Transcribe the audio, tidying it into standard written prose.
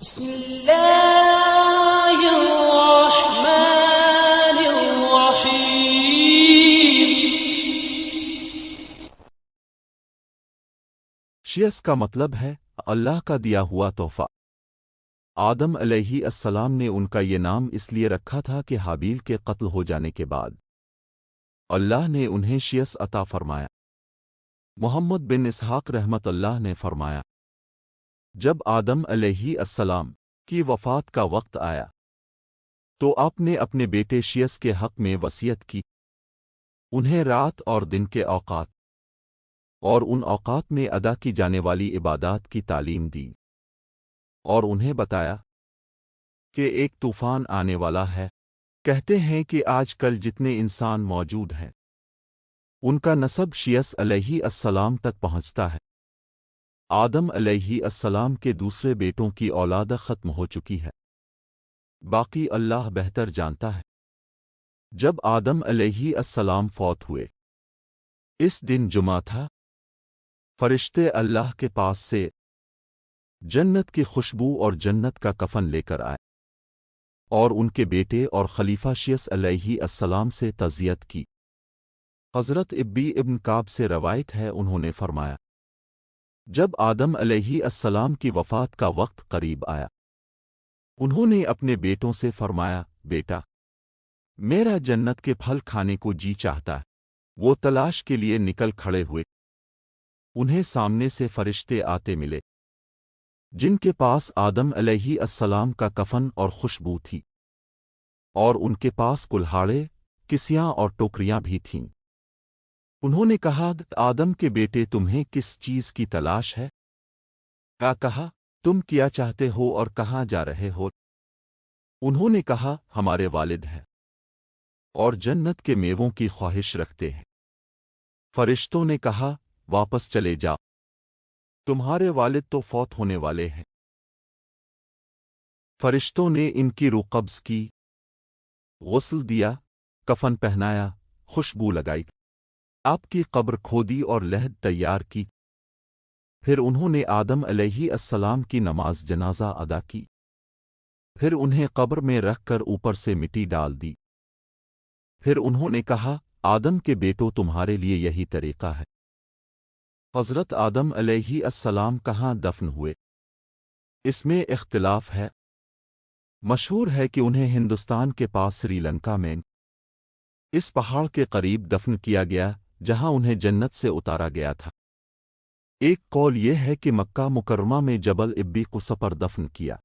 بسم الله الرحمن الرحيم. شیس کا مطلب ہے اللہ کا دیا ہوا تحفہ۔ آدم علیہ السلام نے ان کا یہ نام اس لیے رکھا تھا کہ حابیل کے قتل ہو جانے کے بعد اللہ نے انہیں شیس عطا فرمایا۔ محمد بن اسحاق رحمت اللہ نے فرمایا، جب آدم علیہ السلام کی وفات کا وقت آیا تو آپ نے اپنے بیٹے شیس کے حق میں وصیت کی، انہیں رات اور دن کے اوقات اور ان اوقات میں ادا کی جانے والی عبادات کی تعلیم دی، اور انہیں بتایا کہ ایک طوفان آنے والا ہے۔ کہتے ہیں کہ آج کل جتنے انسان موجود ہیں ان کا نسب شیس علیہ السلام تک پہنچتا ہے۔ آدم علیہ السلام کے دوسرے بیٹوں کی اولاد ختم ہو چکی ہے، باقی اللہ بہتر جانتا ہے۔ جب آدم علیہ السلام فوت ہوئے، اس دن جمعہ تھا، فرشتے اللہ کے پاس سے جنت کی خوشبو اور جنت کا کفن لے کر آئے اور ان کے بیٹے اور خلیفہ شیس علیہ السلام سے تعزیت کی۔ حضرت ابی ابن کعب سے روایت ہے، انہوں نے فرمایا، جب آدم علیہ السلام کی وفات کا وقت قریب آیا، انہوں نے اپنے بیٹوں سے فرمایا، بیٹا، میرا جنت کے پھل کھانے کو جی چاہتا ہے۔ وہ تلاش کے لیے نکل کھڑے ہوئے، انہیں سامنے سے فرشتے آتے ملے جن کے پاس آدم علیہ السلام کا کفن اور خوشبو تھی، اور ان کے پاس کلہاڑے، کسیاں اور ٹوکریاں بھی تھیں۔ انہوں نے کہا، آدم کے بیٹے، تمہیں کس چیز کی تلاش ہے؟ کہا، تم کیا چاہتے ہو اور کہاں جا رہے ہو؟ انہوں نے کہا، ہمارے والد ہیں اور جنت کے میووں کی خواہش رکھتے ہیں۔ فرشتوں نے کہا، واپس چلے جاؤ، تمہارے والد تو فوت ہونے والے ہیں۔ فرشتوں نے ان کی روح قبض کی، غسل دیا، کفن پہنایا، خوشبو لگائی، آپ کی قبر کھودی اور لحد تیار کی۔ پھر انہوں نے آدم علیہ السلام کی نماز جنازہ ادا کی، پھر انہیں قبر میں رکھ کر اوپر سے مٹی ڈال دی۔ پھر انہوں نے کہا، آدم کے بیٹوں، تمہارے لیے یہی طریقہ ہے۔ حضرت آدم علیہ السلام کہاں دفن ہوئے، اس میں اختلاف ہے۔ مشہور ہے کہ انہیں ہندوستان کے پاس سری لنکا میں اس پہاڑ کے قریب دفن کیا گیا جہاں انہیں جنت سے اتارا گیا تھا۔ ایک قول یہ ہے کہ مکہ مکرمہ میں جبل ابی قص پر دفن کیا۔